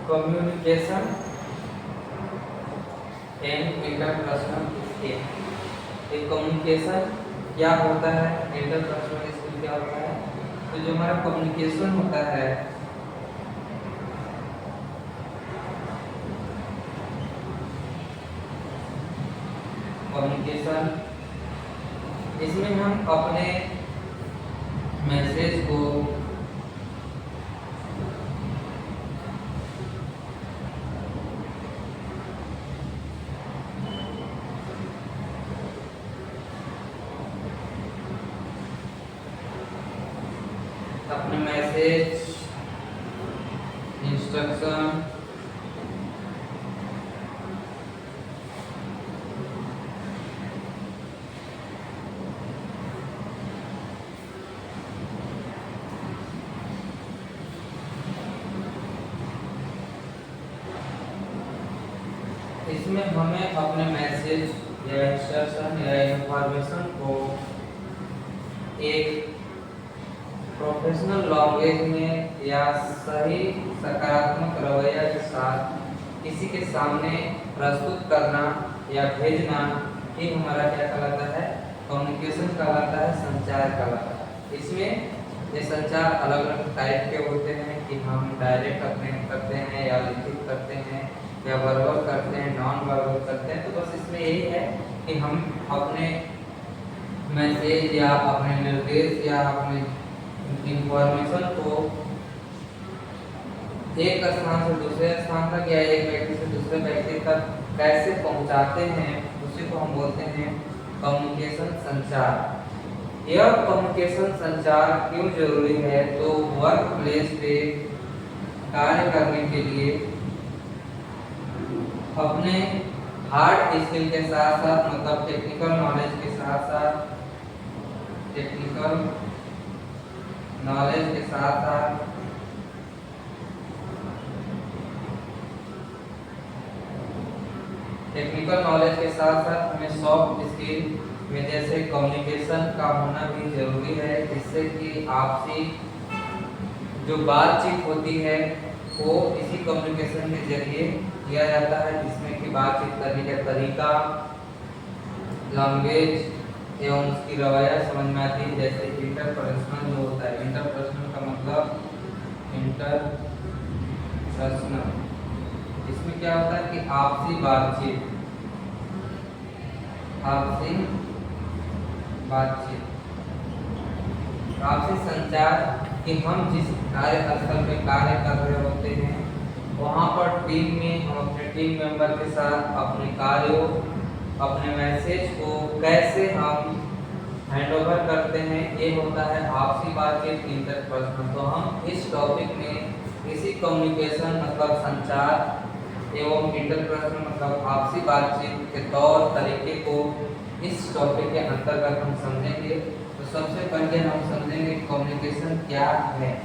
Communication and interpersonal skill. ये communication क्या होता है, इंटरपर्सनल स्किल क्या होता है। तो जो हमारा कम्युनिकेशन होता है, कम्युनिकेशन इसमें हम अपने मैसेज को अपने मैसेज, इंस्ट्रक्शन, इसमें हमें अपने मैसेज या इंस्ट्रक्शन या इंफॉर्मेशन को एक प्रोफेशनल लैंग्वेज में या सही सकारात्मक रवैया के साथ किसी के सामने प्रस्तुत करना या भेजना ही हमारा क्या कहलाता है, कम्युनिकेशन कहलाता है, संचार कहलाता है। इसमें ये संचार अलग अलग टाइप के होते हैं कि हम डायरेक्ट अपने करते हैं या लिखित करते हैं या वर्बल करते हैं, नॉन वर्बल करते हैं। तो बस इसमें यही है कि हम अपने मैसेज या अपने निर्देश या अपने इंफॉर्मेशन को एक स्थान से दूसरे स्थान तक या एक व्यक्ति से दूसरे व्यक्ति तक कैसे पहुंचाते हैं, उसी को हम बोलते हैं कम्युनिकेशन संचार। यह कम्युनिकेशन संचार क्यों जरूरी है, तो वर्क प्लेस पे कार्य करने के लिए अपने हार्ड स्किल के साथ साथ, मतलब टेक्निकल नॉलेज के साथ साथ, टेक्निकल नॉलेज के साथ साथ टेक्निकल नॉलेज के साथ साथ हमें सॉफ्ट स्किल में जैसे कम्युनिकेशन का होना भी जरूरी है, जिससे कि आपसी जो बातचीत होती है वो इसी कम्युनिकेशन के जरिए किया जाता है, जिसमें कि बातचीत करने का तरीका, लैंग्वेज एवं उसकी रवैया समझ में आती है। जैसे इंटरपर्सनल जो होता है, इंटरपर्सनल का मतलब इंटरपर्सनल, इसमें क्या होता है कि आपसी बातचीत, आपसी बातचीत, आपसी संचार कि हम जिस कार्यस्थल पे कार्य कर रहे होते हैं वहाँ पर टीम में हम अपने टीम मेंबर के साथ अपने कार्यों, अपने मैसेज को कैसे हम हैंडओवर करते हैं, ये होता है आपसी बातचीत, इंटरपर्सनल। तो हम इस टॉपिक में इसी कम्युनिकेशन मतलब संचार एवं इंटरपर्सनल मतलब आपसी बातचीत के तौर तरीके को इस टॉपिक के अंतर्गत हम समझेंगे। तो सबसे पहले हम समझेंगे कम्युनिकेशन क्या है।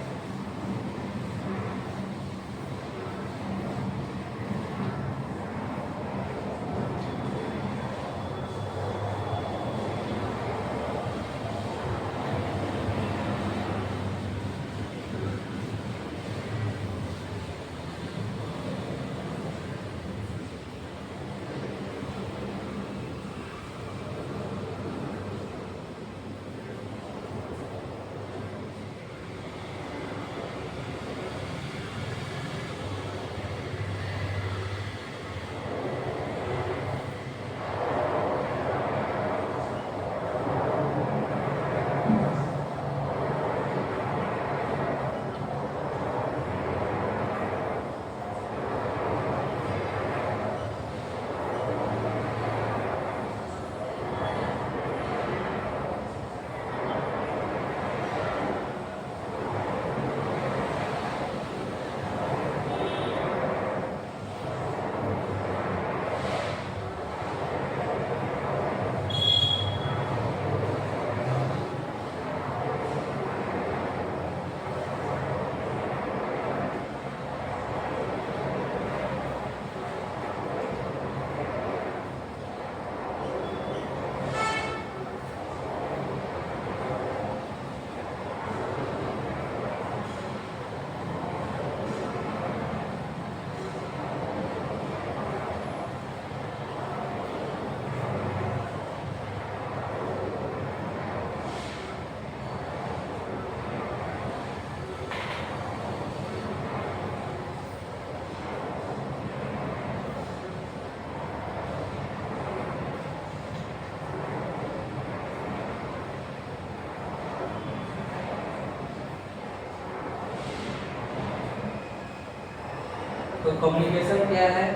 तो कम्युनिकेशन क्या है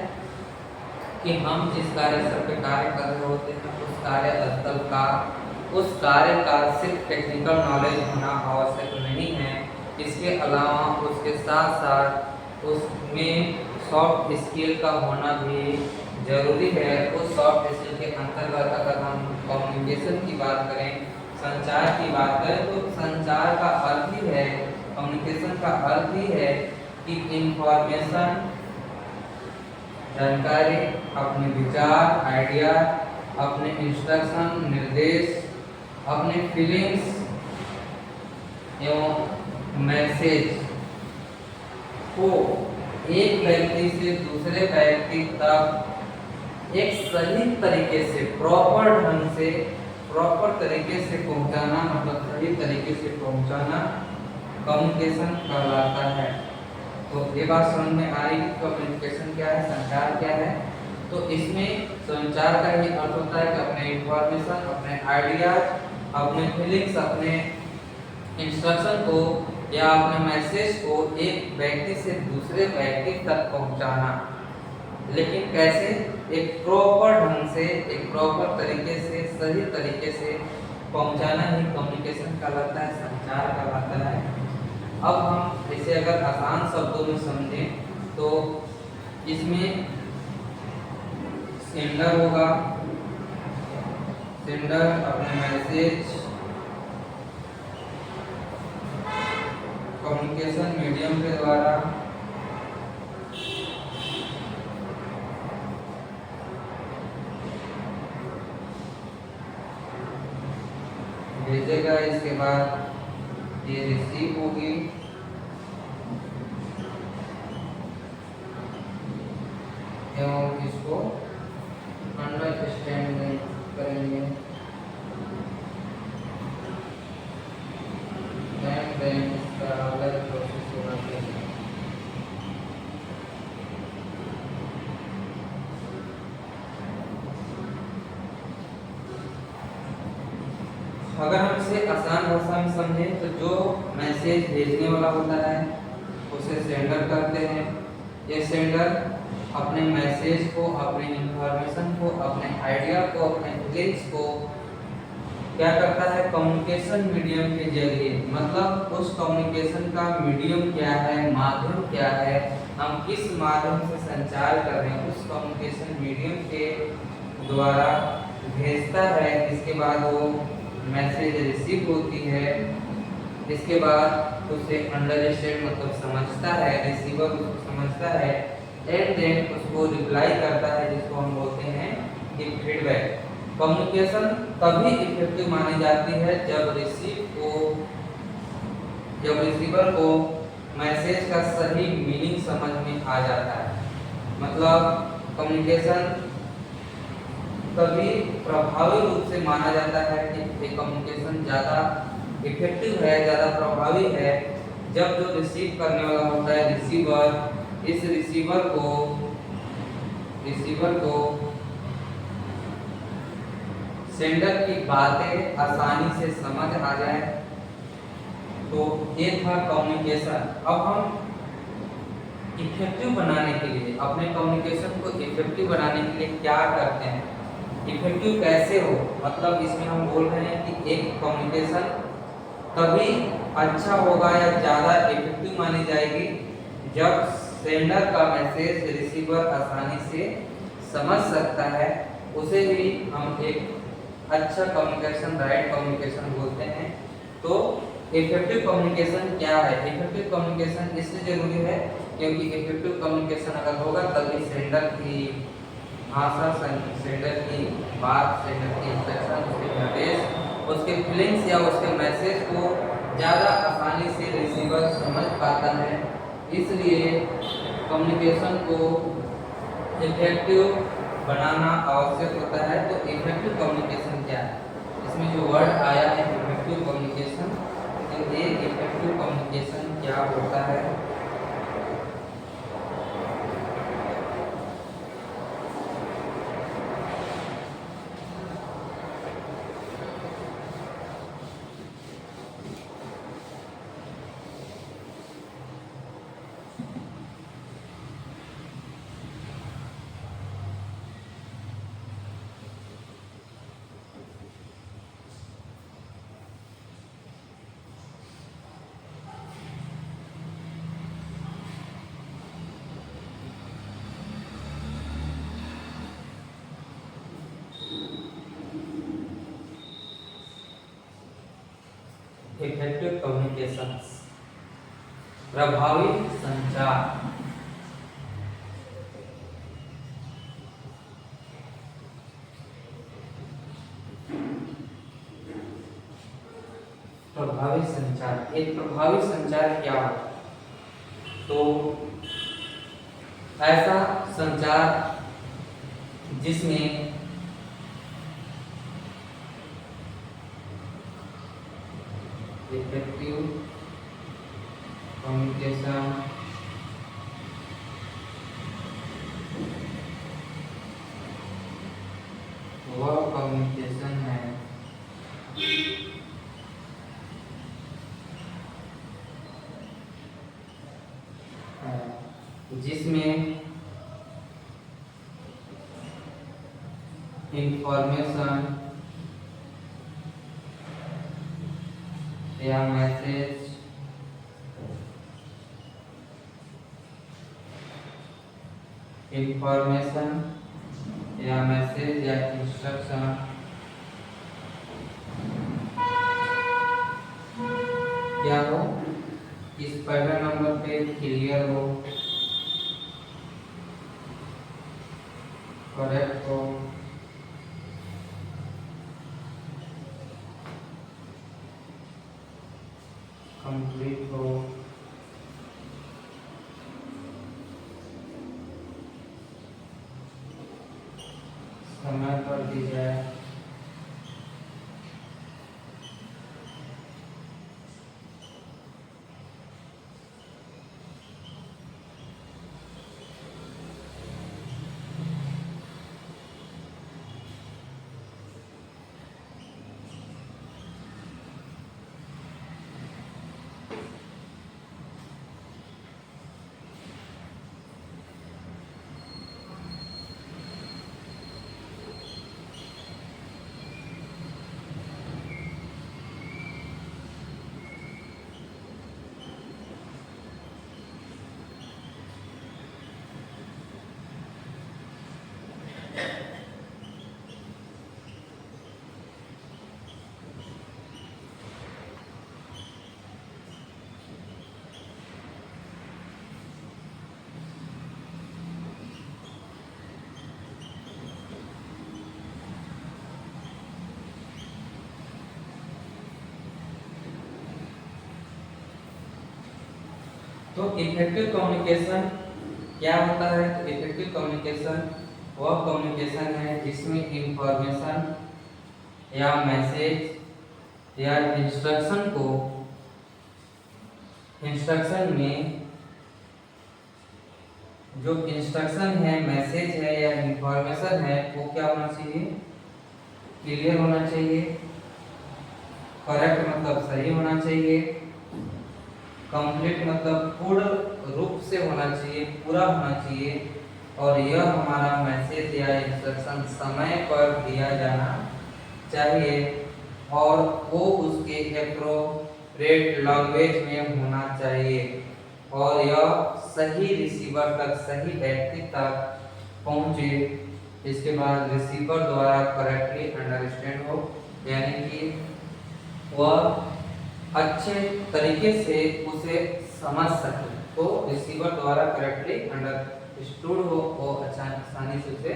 कि हम जिस कार्यस्थल पे कार्य कर रहे होते हैं उस कार्यस्थल का उस कार्य का सिर्फ टेक्निकल नॉलेज होना आवश्यक नहीं है, इसके अलावा उसके साथ साथ उसमें सॉफ्ट स्किल का होना भी जरूरी है। उस सॉफ्ट स्किल के अंतर्गत अगर हम कम्युनिकेशन की बात करें, संचार की बात करें, तो संचार का अर्थ ही है, कम्युनिकेशन का अर्थ ही है कि इंफॉर्मेशन, जानकारी, अपने विचार, आइडिया, अपने इंस्ट्रक्शन, निर्देश, अपने फीलिंग्स एवं मैसेज को एक व्यक्ति से दूसरे व्यक्ति तक एक सही तरीके से, प्रॉपर ढंग से, प्रॉपर तरीके से पहुंचाना, मतलब सही तरीके से पहुंचाना कम्युनिकेशन कहलाता है। तो ये बात समझ में आ रही है कि कम्युनिकेशन क्या है, संचार क्या है। तो इसमें संचार का ही अर्थ होता है कि अपने इंफॉर्मेशन, अपने आइडियाज, अपने फीलिंग्स, अपने इंस्ट्रक्शन को या अपने मैसेज को एक व्यक्ति से दूसरे व्यक्ति तक पहुंचाना, लेकिन कैसे? एक प्रॉपर ढंग से, एक प्रॉपर तरीके से, सही तरीके से पहुंचाना ही कम्युनिकेशन कहलाता है, संचार कहलाता है। अब हम इसे अगर आसान शब्दों में समझें तो इसमें सेंडर होगा, सेंडर अपने मैसेज कम्युनिकेशन मीडियम के द्वारा भेजेगा। इसके बाद ये रिसीव होगी, एवं इसको अंडरस्टैंड करेंगे, देन इसका अलग प्रोसेस होना चाहिए। अगर हम इसे आसान भाषा में समझें तो जो मैसेज भेजने वाला होता है उसे सेंडर कहते हैं। ये सेंडर अपने मैसेज को, अपने इंफॉर्मेशन को, अपने आइडिया को, अपने फीलिंग्स को क्या करता है? कम्युनिकेशन मीडियम के जरिए, मतलब उस कम्युनिकेशन का मीडियम क्या है, माध्यम क्या है, हम किस माध्यम से संचार कर रहे हैं, उस कम्युनिकेशन मीडियम के द्वारा भेजता है। इसके बाद वो मैसेज रिसीव होती है, इसके बाद उसे अंडरस्टैंड मतलब समझता है, रिसीवर उसको समझता है, एंड देन उसको रिप्लाई करता है, जिसको हम बोलते हैं कि फीडबैक। कम्युनिकेशन तभी इफेक्टिव मानी जाती है जब रिसीवर को मैसेज का सही मीनिंग समझ में आ जाता है। मतलब कम्युनिकेशन तभी प्रभावी रूप से माना जाता है कि ये कम्युनिकेशन ज़्यादा इफेक्टिव है, ज़्यादा प्रभावी है, जब जो रिसीव करने वाला होता है रिसीवर, इस रिसीवर को सेंडर की बातें आसानी से समझ आ जाए। तो ये था कम्युनिकेशन। अब हम इफेक्टिव बनाने के लिए, अपने कम्युनिकेशन को इफेक्टिव बनाने के लिए क्या करते हैं, इफेक्टिव कैसे हो, मतलब इसमें हम बोल रहे हैं कि एक कम्युनिकेशन तभी अच्छा होगा या ज़्यादा इफेक्टिव मानी जाएगी जब सेंडर का मैसेज रिसीवर आसानी से समझ सकता है, उसे ही हम एक अच्छा कम्युनिकेशन, राइट कम्युनिकेशन बोलते हैं। तो इफेक्टिव कम्युनिकेशन क्या है? इफेक्टिव कम्युनिकेशन इसलिए जरूरी है क्योंकि इफेक्टिव कम्युनिकेशन अगर होगा तभी सेंडर की भाषा, सेंडर की बात, सेंडर की इंस्ट्रक्शन, उसके निर्देश, उसके फीलिंग्स या उसके मैसेज को ज़्यादा आसानी से रिसीवर समझ पाता है। इसलिए कम्युनिकेशन को इफेक्टिव बनाना आवश्यक होता है। तो इफेक्टिव कम्युनिकेशन क्या है? इसमें जो वर्ड आया है इफेक्टिव कम्युनिकेशन, तो ये इफेक्टिव कम्युनिकेशन क्या होता है? इफेक्टिव कम्युनिकेशन, प्रभावी संचार। प्रभावी संचार, एक प्रभावी संचार क्या होता है? तो ऐसा संचार जिसमें इफेक्टिव कम्युनिकेशन वह कम्युनिकेशन है जिसमें इंफॉर्मेशन या मैसेज या इंस्ट्रक्शन क्या हो, इस पहले नंबर पे क्लियर हो, करेक्ट हो, कंप्लीट हो, समय पर दी जाए, तो इफेक्टिव कम्युनिकेशन क्या होता है? तो इफेक्टिव कम्युनिकेशन वह कम्युनिकेशन है जिसमें इंफॉर्मेशन या मैसेज या इंस्ट्रक्शन में जो इंस्ट्रक्शन है, मैसेज है या इंफॉर्मेशन है वो क्या होना चाहिए? क्लियर होना चाहिए, करेक्ट मतलब सही होना चाहिए, कंप्लीट मतलब पूर्ण रूप से होना चाहिए, पूरा होना चाहिए, और यह हमारा मैसेज या इंस्ट्रक्शन समय पर दिया जाना चाहिए और वो उसके एप्रोप्रिएट लैंग्वेज में होना चाहिए और यह सही रिसीवर तक, सही व्यक्ति तक पहुंचे। इसके बाद रिसीवर द्वारा करेक्टली अंडरस्टैंड हो, यानी कि वह अच्छे तरीके से उसे समझ सके, तो रिसीवर द्वारा करेक्टली अंडरस्टूड हो, वो आसानी से उसे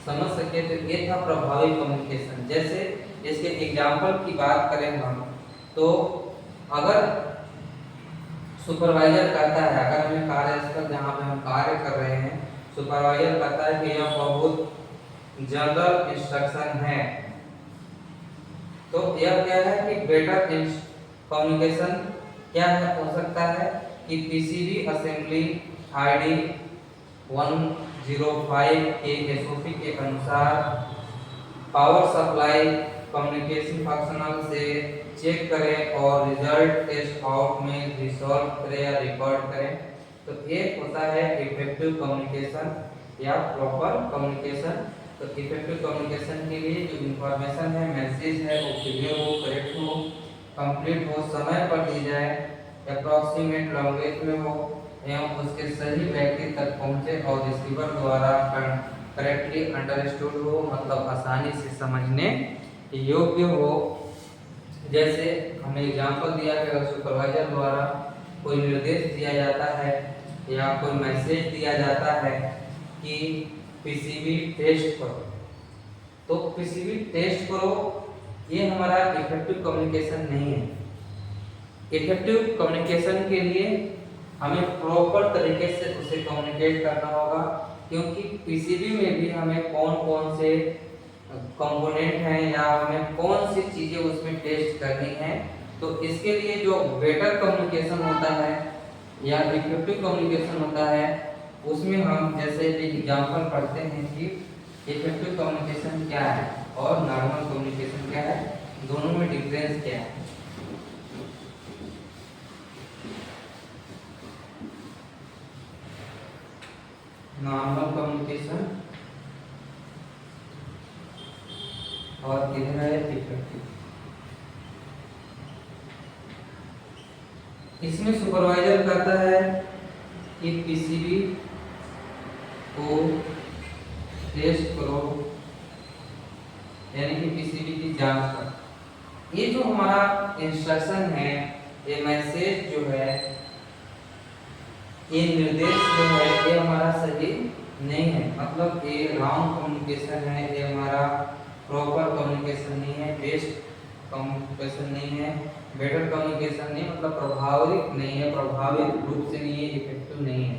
समझ सके। तो ये था प्रभावी कम्युनिकेशन। जैसे इसके एग्जाम्पल की बात करें हम, तो अगर सुपरवाइजर कहता है, अगर हमें कार्यस्थल जहाँ पे हम कार्य कर रहे हैं, सुपरवाइजर कहता है कि यह बहुत जनरल इंस्ट्रक्शन है, तो यह क्या है कि बेटर कम्युनिकेशन क्या है हो सकता है कि पीसीबी असेंबली आईडी 105 के एसओपी के अनुसार पावर सप्लाई कम्युनिकेशन फंक्शनल से चेक करें और रिजल्ट टेस्ट आउट में रिसॉल्व करें या रिकॉर्ड करें। तो एक होता है इफेक्टिव कम्युनिकेशन या प्रॉपर कम्युनिकेशन। तो इफेक्टिव कम्युनिकेशन के लिए जो इंफॉर्मेशन है, मैसेज है, वो क्लियर हो, करेक्ट हो, कंप्लीट हो, समय पर दी जाए, अप्रॉक्सीमेट लैंग्वेज में हो एवं उसके सही व्यक्ति तक पहुंचे और रिसीवर द्वारा करेक्टली अंडरस्टूड हो, मतलब आसानी से समझने योग्य हो। जैसे हमें एग्जांपल दिया कि अगर सुपरवाइजर द्वारा कोई निर्देश दिया जाता है या कोई मैसेज दिया जाता है कि पीसीबी टेस्ट करो, तो पीसीबी टेस्ट करो ये हमारा इफेक्टिव कम्युनिकेशन नहीं है। इफेक्टिव कम्युनिकेशन के लिए हमें प्रॉपर तरीके से उसे कम्युनिकेट करना होगा, क्योंकि पीसीबी में भी हमें कौन कौन से कंपोनेंट हैं या हमें कौन सी चीजें उसमें टेस्ट करनी है। तो इसके लिए जो बेटर कम्युनिकेशन होता है या इफेक्टिव कम्युनिकेशन होता है, उसमें हम जैसे एग्जांपल पढ़ते हैं कि इफेक्टिव कम्युनिकेशन क्या है और नॉर्मल कम्युनिकेशन क्या है, दोनों में डिफरेंस क्या है। नॉर्मल कम्युनिकेशन और इधर है इफेक्टिव। इसमें सुपरवाइजर कहता है कि पीसीबी को टेस्ट करो, यानी कि पीसीबी की जांच करो। ये जो हमारा इंस्ट्रक्शन है, ये मैसेज जो है, ये निर्देश जो है, ये हमारा सही नहीं है, मतलब ये रॉन्ग कम्युनिकेशन है, ये हमारा प्रॉपर कम्युनिकेशन नहीं है, बेस्ट कम्युनिकेशन नहीं है, बेटर कम्युनिकेशन नहीं, मतलब प्रभावी नहीं है, प्रभावित रूप से नहीं है, इफेक्टिव नहीं है।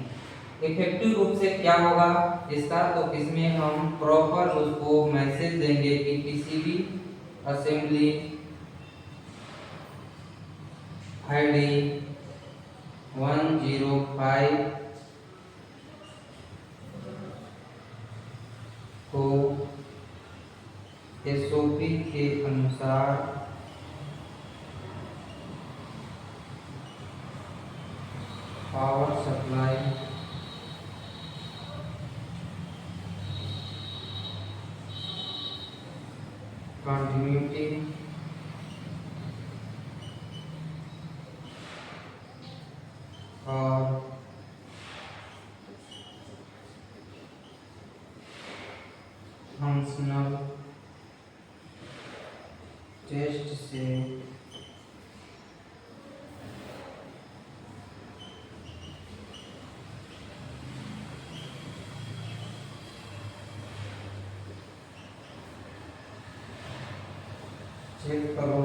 इफेक्टिव रूप से क्या होगा इसका, तो इसमें हम प्रॉपर उसको मैसेज देंगे कि पीसीबी असेंबली आईडी 105 को एसओपी के अनुसार पावर सप्लाई कंटिन्यूटी और फंक्शनल टेस्ट से चेक करो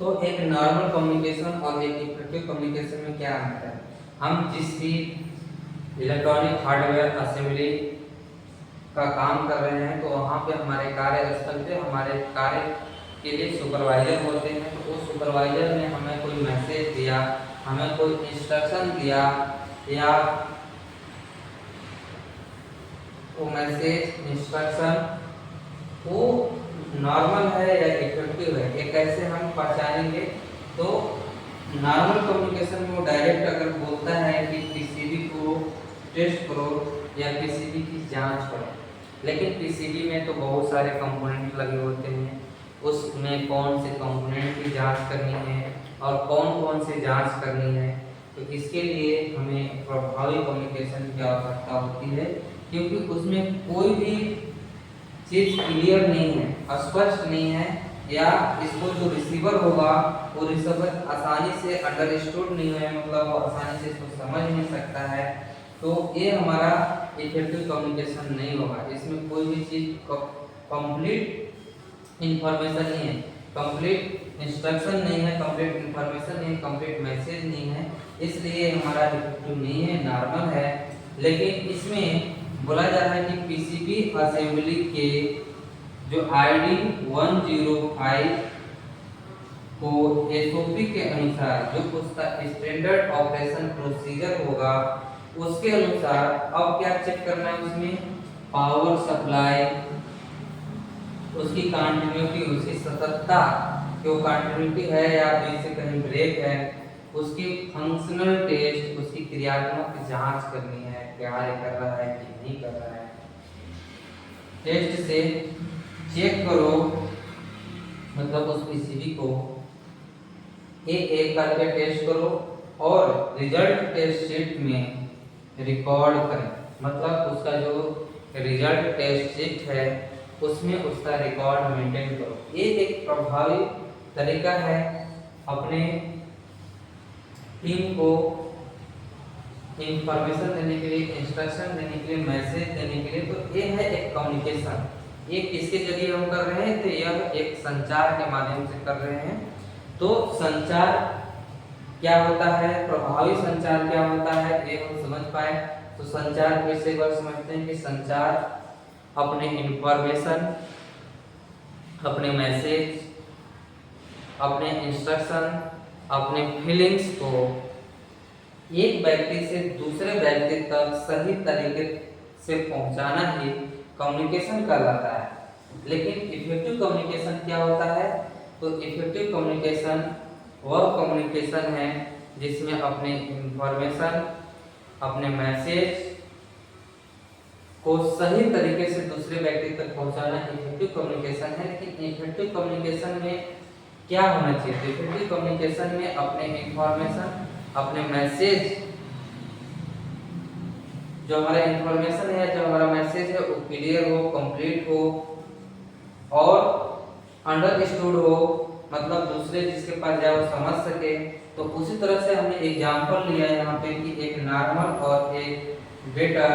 तो एक नॉर्मल कम्युनिकेशन और एक इफेक्टिव कम्युनिकेशन में क्या अंतर है। हम जिस भी इलेक्ट्रॉनिक हार्डवेयर असेंबली का काम कर रहे हैं, तो वहाँ पे हमारे कार्यस्थल पे हमारे कार्य के लिए सुपरवाइजर होते हैं। तो उस सुपरवाइजर ने हमें कोई मैसेज दिया, हमें कोई इंस्ट्रक्शन दिया, या वो मैसेज इंस्ट्रक्शन वो नॉर्मल है या इफेक्टिव है, ये कैसे हम पहचानेंगे। तो नॉर्मल कम्युनिकेशन में वो डायरेक्ट अगर बोलता है कि पीसीबी को टेस्ट करो या पीसीबी की जांच करो, लेकिन पीसीबी में तो बहुत सारे कंपोनेंट लगे होते हैं, उसमें कौन से कंपोनेंट की जांच करनी है और कौन कौन से जांच करनी है। तो इसके लिए हमें प्रभावी कम्युनिकेशन की आवश्यकता होती है, क्योंकि उसमें कोई भी चीज क्लियर नहीं है, स्पष्ट नहीं है, या इसको जो रिसीवर होगा वो रिसीवर आसानी से अंडरस्टूड नहीं है, मतलब वो आसानी से इसको समझ नहीं सकता है। तो ये हमारा इफेक्टिव कम्युनिकेशन नहीं होगा। इसमें कोई भी चीज कंप्लीट इंफॉर्मेशन नहीं है, कंप्लीट इंस्ट्रक्शन नहीं है, कंप्लीट इंफॉर्मेशन नहीं है, कंप्लीट मैसेज नहीं है, इसलिए हमारा इफेक्टिव नहीं है, नॉर्मल है। लेकिन इसमें बोला जा रहा है कि पीसीबी असेंबली के जो आईडी 105 को एसओपी के अनुसार जो उसका स्टैंडर्ड ऑपरेशन प्रोसीजर होगा उसके अनुसार अब क्या चेक करना है, उसमें पावर सप्लाई, उसकी कंटिन्यूटी, उसकी सततता, कि वो कंटिन्यूटी है या बीच से कहीं ब्रेक है, उसकी फंक्शनल टेस्ट, उसकी क्रियात्मक जांच करनी है। कार्य कर रहा है कि नहीं कर रहा है। टेस्ट से चेक करो, मतलब उस पीसीबी को एक करके टेस्ट करो और रिजल्ट टेस्ट शीट में रिकॉर्ड करें, मतलब उसका जो रिजल्ट टेस्ट शीट है उसमें उसका रिकॉर्ड मेंटेन करो। ये एक प्रभावी तरीका है अपने टीम को इंफॉर्मेशन देने के लिए, इंस्ट्रक्शन देने के लिए, मैसेज देने के लिए। तो ये है एक कम्युनिकेशन। ये किसके जरिए हम कर रहे हैं? तो यह एक संचार के माध्यम से कर रहे हैं। तो संचार क्या होता है, प्रभावी संचार क्या होता है, ये हम समझ पाए। तो संचार फिर से एक बार समझते हैं कि संचार अपने इंफॉर्मेशन, अपने मैसेज, अपने इंस्ट्रक्शन, अपने फीलिंग्स को एक व्यक्ति से दूसरे व्यक्ति तक सही तरीके से पहुंचाना ही कम्युनिकेशन कहलाता है। लेकिन इफेक्टिव कम्युनिकेशन क्या होता है? तो इफेक्टिव कम्युनिकेशन वह कम्युनिकेशन है जिसमें अपने इंफॉर्मेशन, अपने मैसेज को सही तरीके से दूसरे व्यक्ति तक पहुंचाना इफेक्टिव कम्युनिकेशन है। लेकिन इफेक्टिव कम्युनिकेशन में क्या होना चाहिए? इफेक्टिव कम्युनिकेशन में अपने इंफॉर्मेशन, अपने मैसेज, जो हमारा इंफॉर्मेशन है, जो हमारा मैसेज है वो क्लियर हो, कंप्लीट हो और अंडरस्टूड हो, मतलब दूसरे जिसके पास जाए वो समझ सके। तो उसी तरह से हमने एग्जांपल लिया है यहाँ पे कि एक नॉर्मल और एक बेटर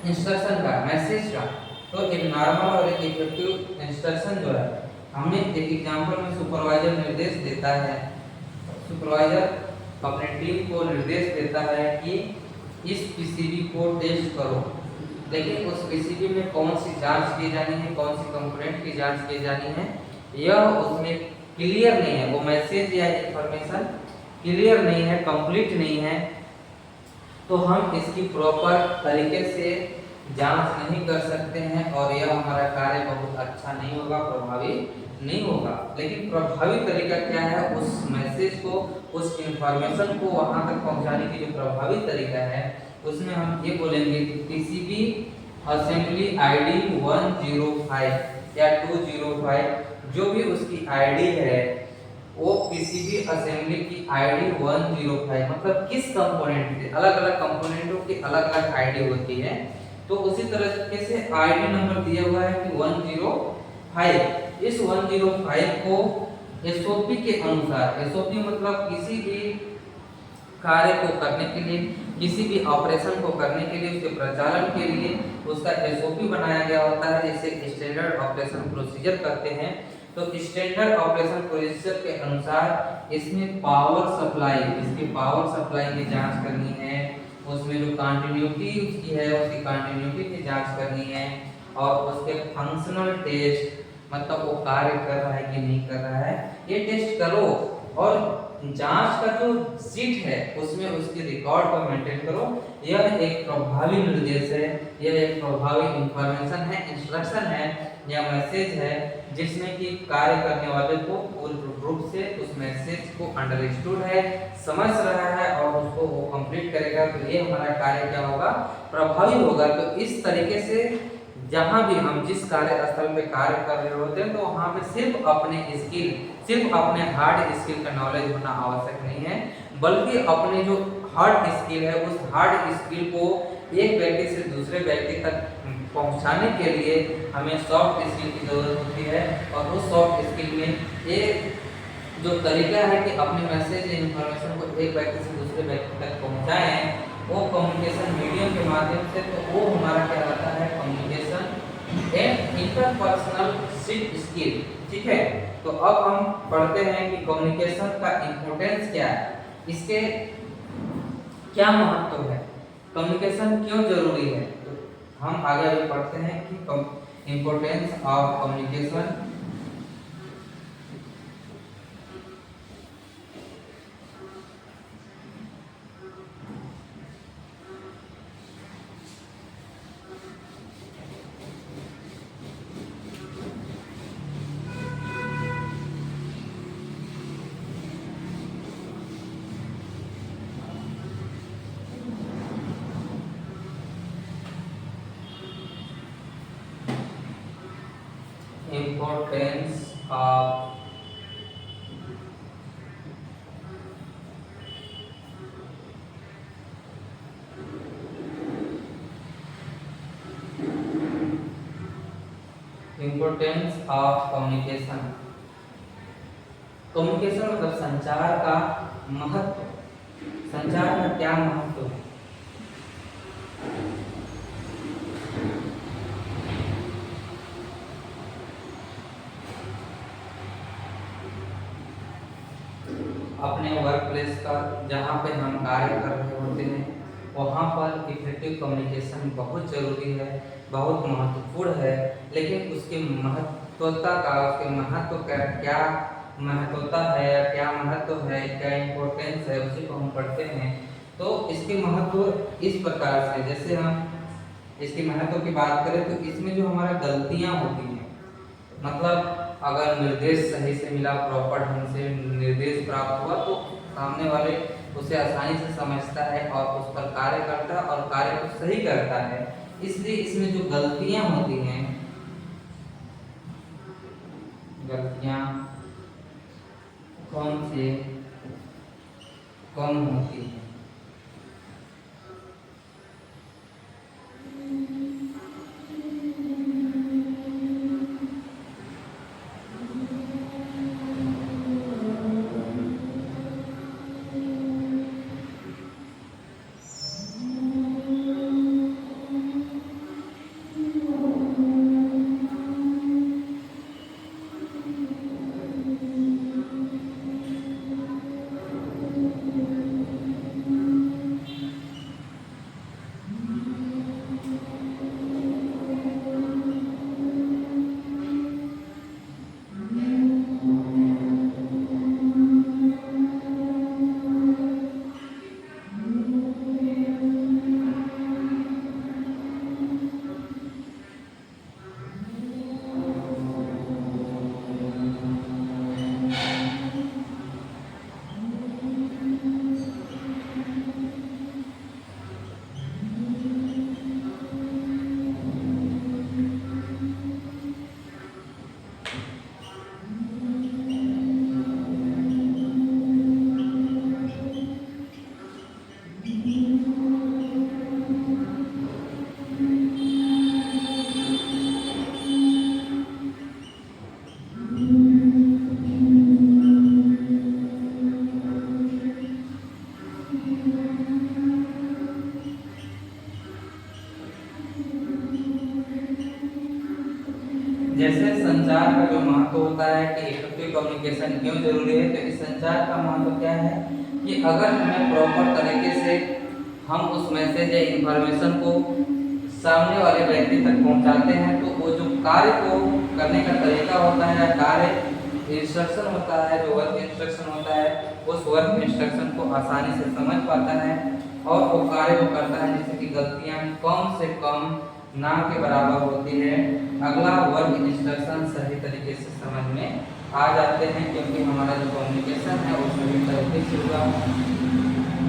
इंस्ट्रक्शन का, मैसेज का। तो एक नॉर्मल और एक इफेक्टिव इंस्ट्रक्शन जो है, हमने एक एग्जांपल में सुपरवाइजर निर्देश देता है, सुपरवाइजर अपने टीम को निर्देश देता है कि इस पीसीबी को टेस्ट करो। लेकिन उस पीसीबी में कौन सी जांच की जानी है, कौन सी कंपोनेंट की जांच की जानी है, यह उसमें क्लियर नहीं है। वो मैसेज या इंफॉर्मेशन क्लियर नहीं है, कंप्लीट नहीं है। तो हम इसकी प्रॉपर तरीके से जांच नहीं कर सकते हैं और यह हमारा कार्य बहुत अच्छा नहीं होगा, प्रभावी नहीं होगा। लेकिन प्रभावी तरीका क्या है? उस मैसेज को, उस इंफॉर्मेशन को वहां तक पहुंचाने की जो प्रभावी तरीका है उसमें हम ये बोलेंगे कि पीसीबी असेंबली आईडी 105 या 205, जो भी उसकी आईडी है वो पीसीबी असेंबली की आईडी 105, मतलब किस कंपोनेंट के, अलग अलग कंपोनेंटों की अलग अलग आईडी होती है। तो उसी तरह से आईडी नंबर दिया हुआ है कि 105। इस 105 को एसओपी के अनुसार, एसओपी मतलब किसी भी कार्य को करने के लिए, किसी भी ऑपरेशन को करने के लिए, उसके प्रचालन के लिए उसका एसओपी बनाया गया होता है, जिसे स्टैंडर्ड ऑपरेशन प्रोसीजर कहते हैं। तो स्टैंडर्ड ऑपरेशन प्रोसीजर के अनुसार इसमें पावर सप्लाई, इसकी पावर सप्लाई की जांच करनी है, उसमें जो कंटिन्यूटी उसकी है उसकी कंटिन्यूटी की जांच करनी है, और उसके फंक्शनल टेस्ट, मतलब वो कार्य कर रहा है कि नहीं कर रहा है, ये टेस्ट करो। और जांच का जो सीट है उसमें उसके रिकॉर्ड को मेंटेन करो। यह एक प्रभावी निर्देश है, यह एक प्रभावी इंफॉर्मेशन है, इंस्ट्रक्शन है या मैसेज है, जिसमें कि कार्य करने वाले को पूर्ण रूप से उस मैसेज को अंडरस्टूड है, समझ रहा है और उसको वो कंप्लीट करेगा। तो ये हमारा कार्य क्या होगा? प्रभावी होगा। तो इस तरीके से जहां भी हम जिस कार्यस्थल पे कार्य कर रहे होते हैं तो वहां पे सिर्फ अपने स्किल, सिर्फ अपने हार्ड स्किल का नॉलेज होना आवश्यक नहीं है, बल्कि अपने जो हार्ड स्किल है उस हार्ड स्किल को एक व्यक्ति से दूसरे व्यक्ति तक पहुंचाने के लिए हमें सॉफ्ट स्किल की जरूरत होती है। और उस सॉफ्ट स्किल में एक जो तरीका है कि अपने मैसेज इंफॉर्मेशन को एक व्यक्ति से दूसरे व्यक्ति तक पहुंचाएं, वो कम्युनिकेशन मीडियम के माध्यम से। तो वो हमारा क्या रहता है? Communication and interpersonal skill. ठीक है, तो अब हम पढ़ते हैं कि कम्युनिकेशन का इंपॉर्टेंस क्या है, इसके क्या महत्व है, कम्युनिकेशन क्यों जरूरी है। तो हम आगे अभी पढ़ते हैं कि importance of communication. importance of communication. Communication मतलब संचार का महत्व। संचार में क्या महत्व है? अपने वर्क प्लेस का जहाँ पे हम कार्य कर रहे होते हैं वहाँ पर इफेक्टिव कम्युनिकेशन बहुत ज़रूरी है, बहुत महत्वपूर्ण है। लेकिन उसके महत्वता का, उसके महत्व का क्या महत्वता है, क्या महत्व है, क्या इम्पोर्टेंस है, उसी को हम पढ़ते हैं। तो इसके महत्व इस प्रकार से, जैसे हम इसके महत्व की बात करें तो इसमें जो हमारा गलतियाँ होती हैं, मतलब अगर निर्देश सही से मिला, प्रॉपर ढंग से निर्देश प्राप्त हुआ तो सामने वाले उसे आसानी से समझता है और उस पर कार्य करता है और कार्य को सही करता है। इसलिए इसमें जो गलतियां होती हैं, गलतियां कौन से कम होती हैं? जैसे संचार का जो महत्व होता है कि इफेक्टिव कम्युनिकेशन क्यों जरूरी है, तो इस संचार का महत्व क्या है कि अगर हमें प्रॉपर तरीके से हम उस मैसेज या इंफॉर्मेशन को सामने वाले व्यक्ति तक पहुंचाते हैं तो वो जो कार्य को करने का तरीका होता है, कार्य इंस्ट्रक्शन होता है, जो वर्क इंस्ट्रक्शन होता है, उस वर्क इंस्ट्रक्शन को आसानी से समझ पाता है और वो कार्य को करता है, जिससे कि गलतियां कम से कम ना के बराबर होती है। अगला वर्क इंस्ट्रक्शन सही तरीके से समझ में आ जाते हैं, क्योंकि हमारा जो कम्युनिकेशन है वो सही तरीके से होगा।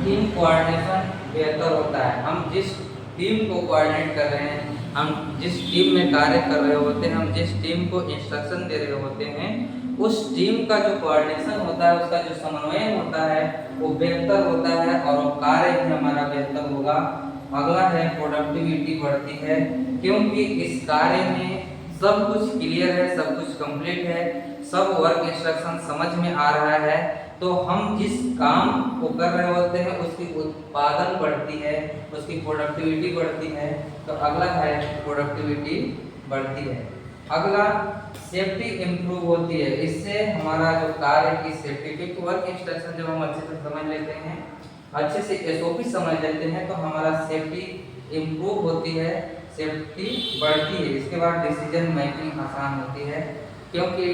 टीम कोऑर्डिनेशन बेहतर होता है। हम जिस टीम को कोऑर्डिनेट कर रहे हैं, हम जिस टीम में कार्य कर रहे होते हैं, हम जिस टीम को इंस्ट्रक्शन दे रहे होते हैं, उस टीम का जो कोऑर्डिनेशन होता है, उसका जो समन्वय होता है वो बेहतर होता है और वो कार्य भी हमारा बेहतर होगा। अगला है प्रोडक्टिविटी बढ़ती है, क्योंकि इस कार्य में सब कुछ क्लियर है, सब कुछ कंप्लीट है, सब वर्क इंस्ट्रक्शन समझ में आ रहा है, तो हम जिस काम को कर रहे होते हैं उसकी उत्पादन बढ़ती है, उसकी प्रोडक्टिविटी बढ़ती है। तो अगला है प्रोडक्टिविटी बढ़ती है। अगला सेफ्टी इंप्रूव होती है, इससे हमारा जो कार्य की सेफ्टी, क्योंकि वर्क इंस्ट्रक्शन जब हम अच्छे से समझ लेते हैं, अच्छे से एसओपी समझ लेते हैं, तो हमारा सेफ्टी इंप्रूव होती है, सेफ्टी बढ़ती है। इसके बाद डिसीजन मेकिंग आसान होती है, क्योंकि